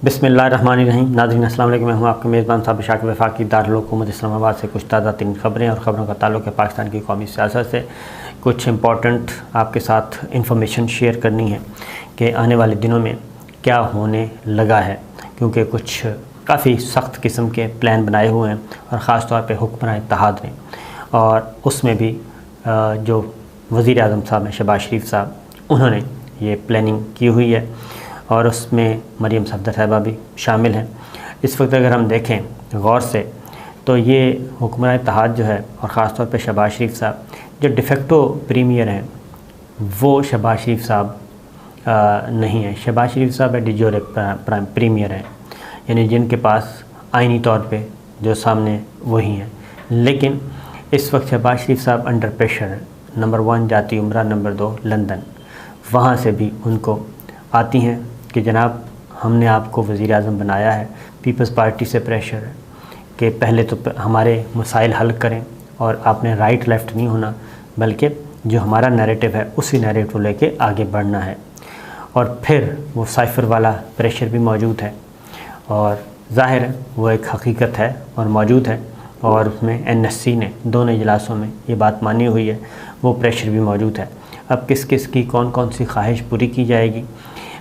बिस्मिल्लाहिर्रहमानिर्रहीम। नाज़रीन अस्सलाम वालेकुम। मैं हूँ आपका मेज़बान साबिर शाकिर वफाकी दारुल हुकूमत इस्लामाबाद से कुछ ताज़ा तीन खबरें और ख़बरों का ताल्लुक़ है पाकिस्तान की कौमी सियासत से। कुछ इम्पॉर्टेंट आपके साथ इंफॉर्मेशन शेयर करनी है कि आने वाले दिनों में क्या होने लगा है, क्योंकि कुछ काफ़ी सख्त किस्म के प्लान बनाए हुए हैं और ख़ास तौर पे हुक्मरान इत्तेहाद ने, और उसमें भी जो वज़ीर आज़म साहब हैं शहबाज शरीफ साहब, उन्होंने ये प्लानिंग की हुई है और उसमें मरीम सफदर साहिबा भी शामिल हैं। इस वक्त अगर हम देखें गौर से तो ये हुक्मरान इत्तेहाद जो है और ख़ास तौर पे शहबाज शरीफ साहब जो डिफेक्टो प्रीमियर हैं वो शहबाज शरीफ साहब नहीं हैं। शहबाज शरीफ साहब है डिजोरे प्रीमियर हैं, यानी जिनके पास आइनी तौर पे जो सामने वही हैं। लेकिन इस वक्त शहबाज शरीफ साहब अंडर प्रेशर हैं। नंबर 1 जाती उम्रा, नंबर 2 लंदन, वहाँ से भी उनको आती हैं कि जनाब हमने आपको वज़ीर आज़म बनाया है। पीपल्स पार्टी से प्रेशर है कि पहले तो हमारे मसाइल हल करें और आपने राइट लेफ़्ट नहीं होना, बल्कि जो हमारा नैरेटिव है उसी नैरेटिव को लेके आगे बढ़ना है। और फिर वो साइफ़र वाला प्रेशर भी मौजूद है और ज़ाहिर है वो एक हकीकत है और मौजूद है, और उसमें NSC ने दोनों इजलासों में ये बात मानी हुई है, वो प्रेशर भी मौजूद है। अब किस किस की कौन कौन सी ख्वाहिश पूरी की जाएगी,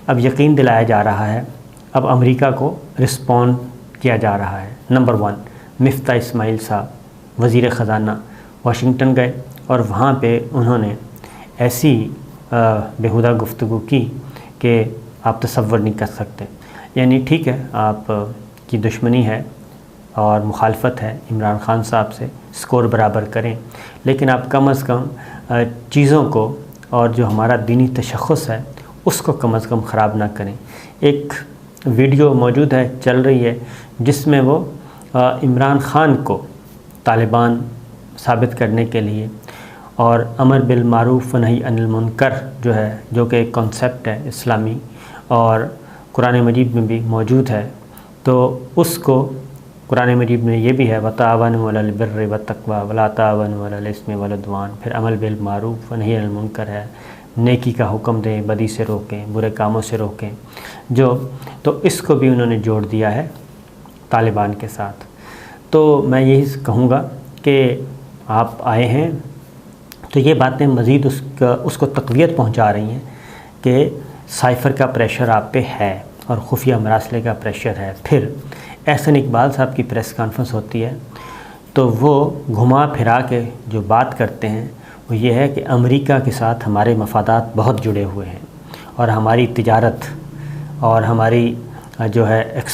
अब यकीन दिलाया जा रहा है। अब अमेरिका को रिस्पॉन्ड किया जा रहा है। नंबर 1 मिफ्ता इस्माइल साहब वज़ीर ख़ज़ाना वाशिंगटन गए और वहाँ पे उन्होंने ऐसी बेहुदा गुफ्तगू की कि आप तसव्वुर नहीं कर सकते। यानी ठीक है, आप की दुश्मनी है और मुखालफत है इमरान ख़ान साहब से, स्कोर बराबर करें, लेकिन आप कम अज़ कम चीज़ों को और जो हमारा दीनी तशख़्ख़ुस है उसको कम अज़ कम ख़राब ना करें। एक वीडियो मौजूद है, चल रही है, जिसमें वो इमरान ख़ान को तालिबान साबित करने के लिए और अमर बिल मारूफ़ व नही अनिल मुनकर जो है, जो कि एक कॉन्सेप्ट है इस्लामी और कुरान मजीद में भी मौजूद है, तो उसको कुरान मजीद में ये भी है वताअवनु अलल बिर्रि वत्तक़वा वला ताअवनु अलल इस्मि वल उद्वान। फिर अमल बिल मारूफ़ व नही अनिल मुनकर है, नेकी का हुक्म दें, बदी से रोकें, बुरे कामों से रोकें, जो तो इसको भी उन्होंने जोड़ दिया है तालिबान के साथ। तो मैं यही कहूँगा कि आप आए हैं तो ये बातें मज़ीद उसको तक़वियत पहुँचा रही हैं कि साइफ़र का प्रेशर आप पे है और खुफिया मरासले का प्रेशर है। फिर एहसन इकबाल साहब की प्रेस कॉन्फ्रेंस होती है तो वो घुमा फिरा के जो बात करते हैं वो ये है कि अमेरिका के साथ हमारे मफादात बहुत जुड़े हुए हैं और हमारी तिजारत और हमारी जो है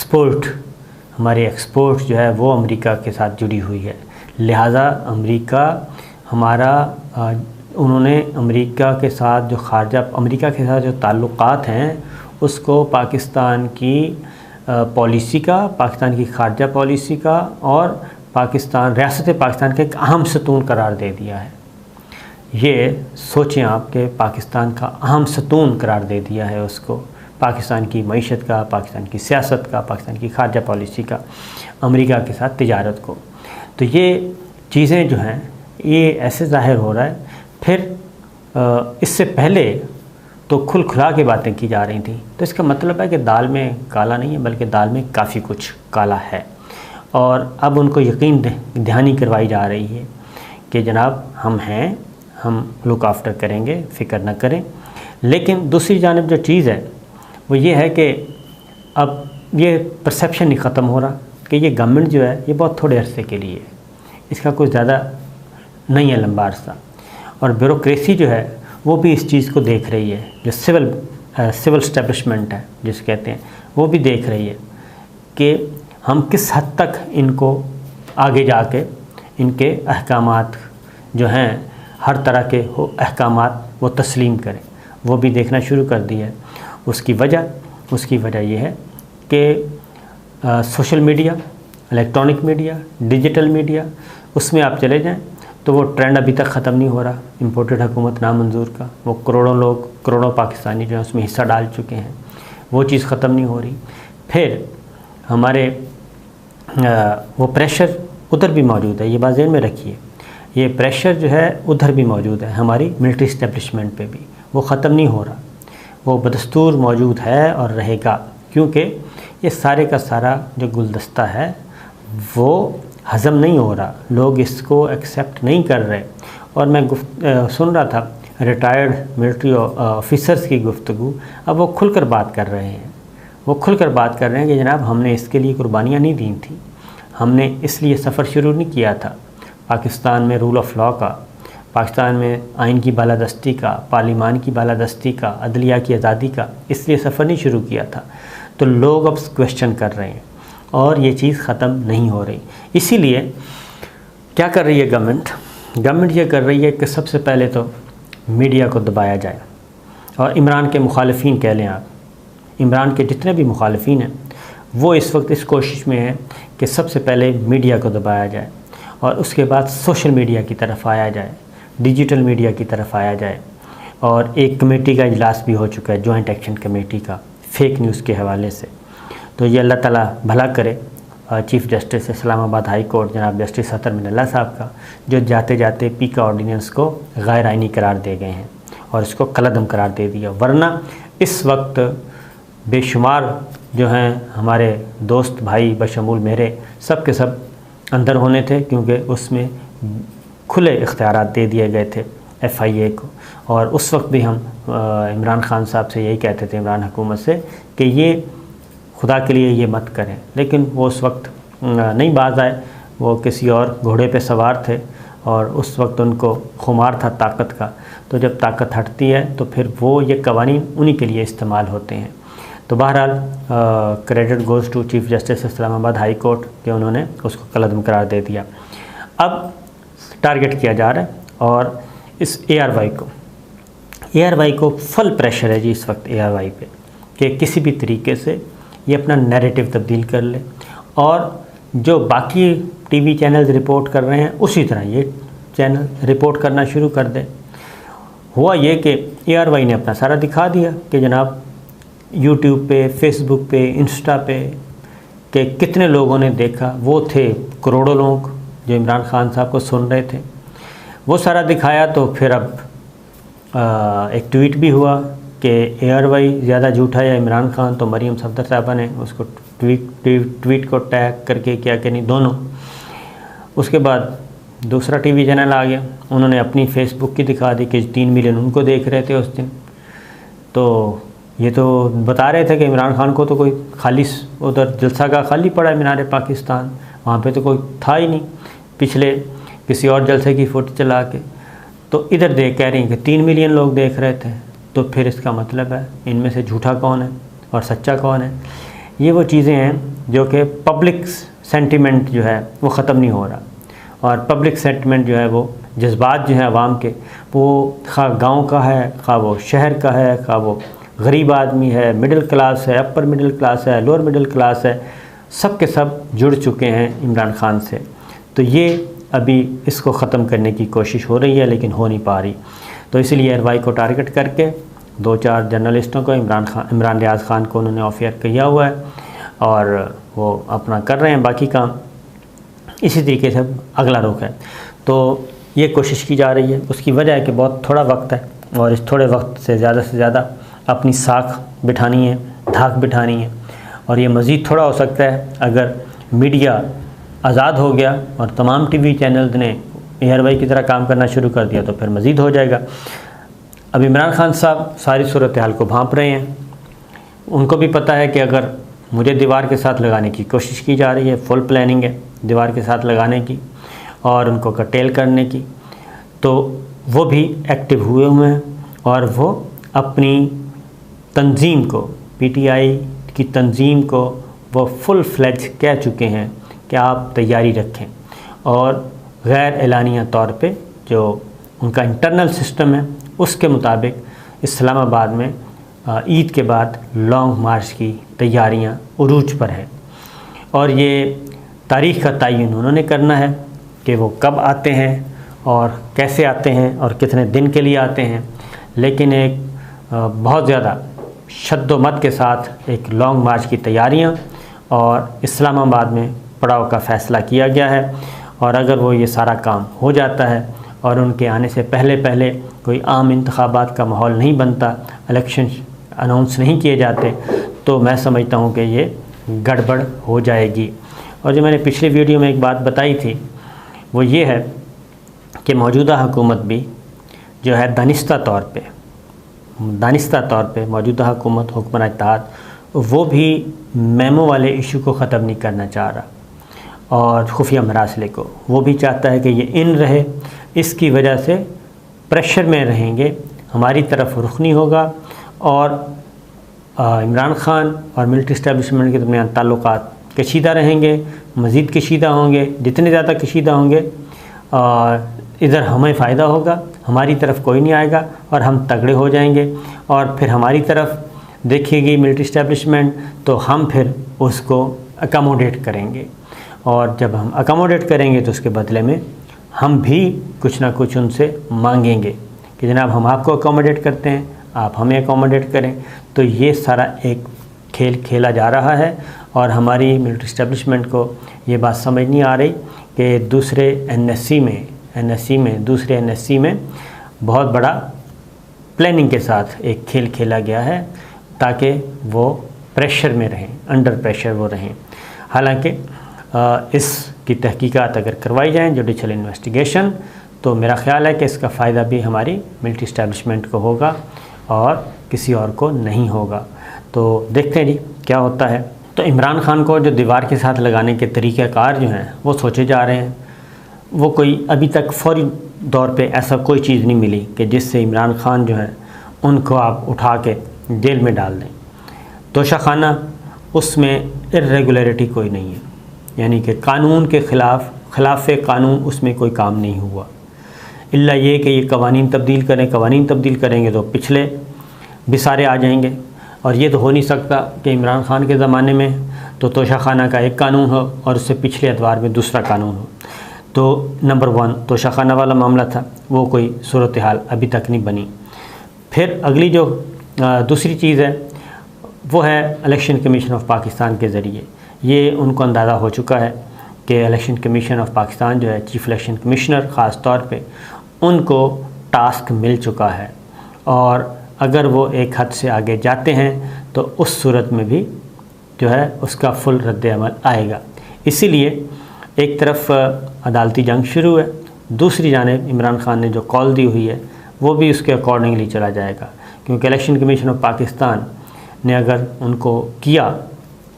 हमारी एक्सपोर्ट जो है वो अमेरिका के साथ जुड़ी हुई है। लिहाजा अमेरिका हमारा उन्होंने अमेरिका के साथ जो ताल्लुक़ात हैं उसको पाकिस्तान की पॉलिसी का, पाकिस्तान की खारजा पॉलिसी का और रियासत पाकिस्तान का एक अहम सतून करार दे दिया है। ये सोचें आप कि पाकिस्तान का अहम सतून करार दे दिया है उसको, पाकिस्तान की मईशत का, पाकिस्तान की सियासत का, पाकिस्तान की खारजा पॉलिसी का, अमेरिका के साथ तिजारत को। तो ये चीज़ें जो हैं ये ऐसे ज़ाहिर हो रहा है। फिर इससे पहले तो खुला के बातें की जा रही थी, तो इसका मतलब है कि दाल में काला नहीं है, बल्कि दाल में काफ़ी कुछ काला है। और अब उनको यकीन दहानी करवाई जा रही है कि जनाब हम हैं, हम लुक आफ्टर करेंगे, फ़िक्र न करें। लेकिन दूसरी जानिब जो चीज़ है वो ये है कि अब ये परसेप्शन नहीं ख़त्म हो रहा कि ये गवर्नमेंट जो है ये बहुत थोड़े अरसे के लिए है, इसका कुछ ज़्यादा नहीं है लंबा अरसा। और ब्यूरोक्रेसी जो है वो भी इस चीज़ को देख रही है, जो सिविल इस्टेब्लिशमेंट है जिसे कहते हैं, वो भी देख रही है कि हम किस हद तक इनको आगे जाके इनके अहकामात जो हैं, हर तरह के अहकामात वो तस्लीम करें, वो भी देखना शुरू कर दिया है। उसकी वजह ये है कि social media, electronic media, digital media, उसमें आप चले जाएं तो वो ट्रेंड अभी तक ख़त्म नहीं हो रहा इम्पोर्टेड हुकूमत नामंजूर का। वो करोड़ों पाकिस्तानी जो हैं उसमें हिस्सा डाल चुके हैं, वो चीज़ ख़त्म नहीं हो रही। फिर हमारे वो प्रेशर उधर भी मौजूद है, ये बात ज़हन में रखिए, ये प्रेशर जो है उधर भी मौजूद है, हमारी मिलिट्री इस्टेब्लिशमेंट पे भी, वो ख़त्म नहीं हो रहा, वो बदस्तूर मौजूद है और रहेगा, क्योंकि ये सारे का सारा जो गुलदस्ता है वो हज़म नहीं हो रहा, लोग इसको एक्सेप्ट नहीं कर रहे। और मैं सुन रहा था रिटायर्ड मिलिट्री ऑफिसर्स की गुफ्तगू, अब वो खुलकर बात कर रहे हैं, वो खुलकर बात कर रहे हैं कि जनाब हमने इसके लिए कुर्बानियाँ नहीं दी थी, हमने इसलिए सफ़र शुरू नहीं किया था पाकिस्तान में रूल ऑफ लॉ का, पाकिस्तान में आइन की बालादस्ती का, पार्लिमान की बालादस्ती का, अदलिया की आज़ादी का, इसलिए सफ़र नहीं शुरू किया था। तो लोग अब क्वेश्चन कर रहे हैं और ये चीज़ ख़त्म नहीं हो रही। इसीलिए क्या कर रही है गवर्नमेंट? गवर्नमेंट ये कर रही है कि सबसे पहले तो मीडिया को दबाया जाए, और इमरान के मुखालिफिन कह लें आप, इमरान के जितने भी मुखालिफिन हैं वो इस वक्त इस कोशिश में है कि सबसे पहले मीडिया को दबाया जाए और उसके बाद सोशल मीडिया की तरफ आया जाए, डिजिटल मीडिया की तरफ आया जाए। और एक कमेटी का इजलास भी हो चुका है, जॉइंट एक्शन कमेटी का, फेक न्यूज़ के हवाले से। तो ये अल्लाह ताला भला करे chief justice Islamabad high court जनाब जस्टिस अतर मिनल्ला साहब का, जो जाते जाते पीका ऑर्डिनेंस को गैर आइनी करार दे गए हैं और इसको कलअदम करार दे दिया। वरना इस वक्त बेशुमार जो हैं हमारे दोस्त भाई बशमूल मेरे सब के सब अंदर होने थे, क्योंकि उसमें खुले इख्तियारात दे दिए गए थे FIA को। और उस वक्त भी हम इमरान खान साहब से यही कहते थे, इमरान हुकूमत से, कि ये खुदा के लिए ये मत करें, लेकिन वो उस वक्त नहीं बाज आए, वो किसी और घोड़े पे सवार थे और उस वक्त उनको खुमार था ताकत का। तो जब ताकत हटती है तो फिर वो ये कवानीन उन्हीं के लिए इस्तेमाल होते हैं। तो बहरहाल credit goes to chief justice Islamabad high court के उन्होंने उसको कलअदम करार दे दिया। अब टारगेट किया जा रहा है और इस ARY को फुल प्रेशर है जी इस वक्त ARY पे कि किसी भी तरीके से ये अपना नैरेटिव तब्दील कर ले और जो बाकी TV चैनल्स रिपोर्ट कर रहे हैं उसी तरह ये चैनल रिपोर्ट करना शुरू कर दे। हुआ ये कि ARY ने अपना सारा दिखा दिया कि जनाब YouTube पे, Facebook पे, इंस्टा पे कि कितने लोगों ने देखा, वो थे करोड़ों लोग जो इमरान खान साहब को सुन रहे थे, वो सारा दिखाया। तो फिर अब एक ट्वीट भी हुआ कि ARY ज़्यादा झूठा या इमरान खान, तो मरीम सफदर साहबा ने उसको ट्वीट को टैग करके क्या कि नहीं दोनों। उसके बाद दूसरा TV चैनल आ गया, उन्होंने अपनी फेसबुक की दिखा दी कि 3 मिलियन उनको देख रहे थे उस दिन। तो ये तो बता रहे थे कि इमरान खान को तो कोई खाली उधर जलसा का खाली पड़ा है मीनार पाकिस्तान, वहाँ पे तो कोई था ही नहीं, पिछले किसी और जलसे की फ़ोटो चला के। तो इधर देख कह रही हैं कि 3 मिलियन लोग देख रहे थे। तो फिर इसका मतलब है इनमें से झूठा कौन है और सच्चा कौन है? ये वो चीज़ें हैं जो कि पब्लिक सेंटिमेंट जो है वो ख़त्म नहीं हो रहा। और पब्लिक सेंटिमेंट जो है वो जज्बात जो हैं आवाम के, वो खा गाँव का है, खा वो शहर का है, खा वो गरीब आदमी है, मिडिल क्लास है, अपर मिडिल क्लास है, लोअर मिडिल क्लास है, सब के सब जुड़ चुके हैं इमरान खान से। तो ये अभी इसको ख़त्म करने की कोशिश हो रही है लेकिन हो नहीं पा रही। तो इसीलिए ARY को टारगेट करके 2-4 जर्नलिस्टों को इमरान रियाज़ खान को उन्होंने ऑफ एयर किया हुआ है और वो अपना कर रहे हैं बाकी काम। इसी तरीके से अगला रुख है। तो ये कोशिश की जा रही है। उसकी वजह है कि बहुत थोड़ा वक्त है और इस थोड़े वक्त से ज़्यादा अपनी साख बिठानी है, धाक बिठानी है। और ये मज़ीद थोड़ा हो सकता है अगर मीडिया आज़ाद हो गया और तमाम TV चैनल्स ने ARY की तरह काम करना शुरू कर दिया तो फिर मज़ीद हो जाएगा। अब इमरान खान साहब सारी सूरत हाल को भांप रहे हैं। उनको भी पता है कि अगर मुझे दीवार के साथ लगाने की कोशिश की जा रही है, फुल प्लानिंग है दीवार के साथ लगाने की और उनको कर्टेल करने की, तो वो भी एक्टिव हुए हैं और वो अपनी तंजीम को, PTI की तंजीम को वो फुल फ्लेज कह चुके हैं कि आप तैयारी रखें। और गैर एलानिया तौर पे जो उनका इंटरनल सिस्टम है उसके मुताबिक इस्लामाबाद में ईद के बाद लॉन्ग मार्च की तैयारियां उरूज पर है। और ये तारीख़ का तयन उन्होंने करना है कि वो कब आते हैं और कैसे आते हैं और कितने दिन के लिए आते हैं। लेकिन एक बहुत ज़्यादा शद्दोमत के साथ एक लॉन्ग मार्च की तैयारियां और इस्लामाबाद में पड़ाव का फ़ैसला किया गया है। और अगर वो ये सारा काम हो जाता है और उनके आने से पहले कोई आम इंतखाबात का माहौल नहीं बनता, इलेक्शन अनाउंस नहीं किए जाते, तो मैं समझता हूँ कि ये गड़बड़ हो जाएगी। और जो मैंने पिछले वीडियो में एक बात बताई थी वो ये है कि मौजूदा हुकूमत भी जो है दानिस्ता तौर पे मौजूदा हुकूमत हुक्मरान इत्तेहाद वो भी मेमो वाले इशू को ख़त्म नहीं करना चाह रहा और खुफिया मरासले को वो भी चाहता है कि ये इन रहे। इसकी वजह से प्रेशर में रहेंगे, हमारी तरफ रुख नहीं होगा और इमरान ख़ान और मिलिट्री इस्टेब्लिशमेंट के दरमियान ताल्लुकात कशीदा रहेंगे, मज़ीद कशीदा होंगे। जितने ज़्यादा कशीदा होंगे इधर हमें फ़ायदा होगा, हमारी तरफ कोई नहीं आएगा और हम तगड़े हो जाएंगे और फिर हमारी तरफ देखेगी मिलिट्री इस्टेब्लिशमेंट तो हम फिर उसको अकोमोडेट करेंगे और जब हम अकोमोडेट करेंगे तो उसके बदले में हम भी कुछ ना कुछ उनसे मांगेंगे कि जनाब हम आपको अकोमोडेट करते हैं, आप हमें अकोमोडेट करें। तो ये सारा एक खेल खेला जा रहा है और हमारी मिलिट्री इस्टेब्लिशमेंट को ये बात समझ नहीं आ रही कि दूसरे एनएससी में बहुत बड़ा प्लानिंग के साथ एक खेल खेला गया है ताकि वो प्रेशर में रहें, अंडर प्रेशर वो रहें। हालांकि इसकी तहकीकात अगर करवाई जाएँ जुडिशल इन्वेस्टिगेशन तो मेरा ख़्याल है कि इसका फ़ायदा भी हमारी मिलिट्री इस्टेब्लिशमेंट को होगा और किसी और को नहीं होगा। तो देखते हैं जी क्या होता है। तो इमरान ख़ान को जो दीवार के साथ लगाने के तरीक़ाकार जो हैं वो सोचे जा रहे हैं। वो कोई अभी तक फ़ौरी तौर पे ऐसा कोई चीज़ नहीं मिली कि जिससे इमरान ख़ान जो है उनको आप उठा के जेल में डाल दें। तोशाखाना उसमें इर्रेगुलरिटी कोई नहीं है, यानी कि कानून के खिलाफ कानून उसमें कोई काम नहीं हुआ। इल्ला ये कि ये कवानीन तब्दील करेंगे तो पिछले बिसारे आ जाएंगे और ये तो हो नहीं सकता कि इमरान ख़ान के ज़माने में तो तोशाखाना का एक कानून हो और उससे पिछले अदवार में दूसरा कानून हो। तो नंबर 1 तोशाखाना वाला मामला था, वो कोई सूरत हाल अभी तक नहीं बनी। फिर अगली जो दूसरी चीज़ है वो है इलेक्शन कमीशन ऑफ पाकिस्तान के ज़रिए ये उनको अंदाज़ा हो चुका है कि इलेक्शन कमीशन ऑफ पाकिस्तान जो है चीफ़ इलेक्शन कमिश्नर ख़ास तौर पे उनको टास्क मिल चुका है और अगर वो एक हद से आगे जाते हैं तो उस सूरत में भी जो है उसका फुल रद्द अमल आएगा। इसीलिए एक तरफ अदालती जंग शुरू है, दूसरी जानिब इमरान ख़ान ने जो कॉल दी हुई है वो भी उसके अकॉर्डिंगली चला जाएगा, क्योंकि इलेक्शन कमीशन ऑफ पाकिस्तान ने अगर उनको किया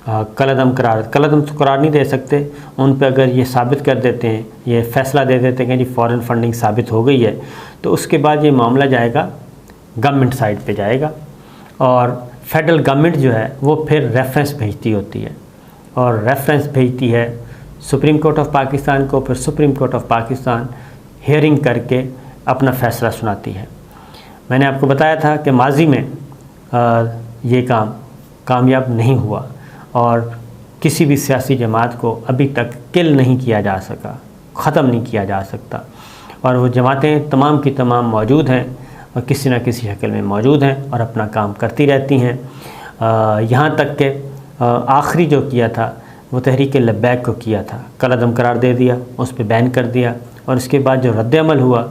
कलअदम तो करार नहीं दे सकते, उन पे अगर ये साबित कर देते हैं, ये फ़ैसला दे देते हैं कि जी फ़ॉरेन फंडिंग साबित हो गई है, तो उसके बाद ये मामला जाएगा गवर्नमेंट साइड पे जाएगा और फेडरल गवर्नमेंट जो है वो फिर रेफरेंस भेजती होती है और रेफरेंस भेजती है सुप्रीम कोर्ट ऑफ पाकिस्तान को। फिर supreme court of Pakistan hearing करके अपना फ़ैसला सुनाती है। मैंने आपको बताया था कि माजी में ये काम कामयाब नहीं हुआ और किसी भी सियासी जमात को अभी तक किल नहीं किया जा सका, ख़त्म नहीं किया जा सकता और वो जमातें तमाम की तमाम मौजूद हैं और किसी न किसी शक्ल में मौजूद हैं और अपना काम करती रहती हैं। यहाँ तक कि आखिरी जो किया था वो तहरीक लब्बैक को किया था, कलअदम करार दे दिया, उस पर बैन कर दिया और उसके बाद जो रद्द अमल हुआ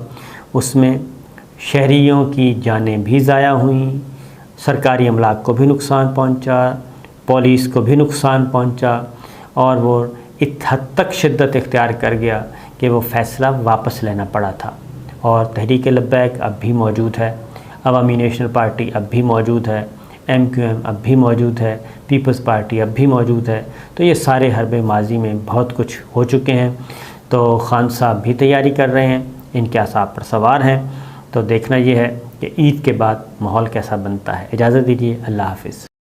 उसमें शहरियों की जानें भी ज़ाया हुई, सरकारी अमलाक को भी नुकसान पहुँचा, पुलिस को भी नुकसान पहुँचा और वो इस हद तक शिद्दत इख्तियार कर गया कि वो फ़ैसला वापस लेना पड़ा था। और तहरीक लब्बैक अब भी मौजूद है, अवामी नेशनल पार्टी अब भी मौजूद है, MQM अब भी मौजूद है, पीपल्स पार्टी अब भी मौजूद है। तो ये सारे हरबे माजी में बहुत कुछ हो चुके हैं। तो खान साहब भी तैयारी कर रहे हैं, इनके आसाब पर सवार हैं। तो देखना ये है कि ईद के बाद माहौल कैसा बनता है। इजाज़त दीजिए, अल्लाह हाफ़िज़।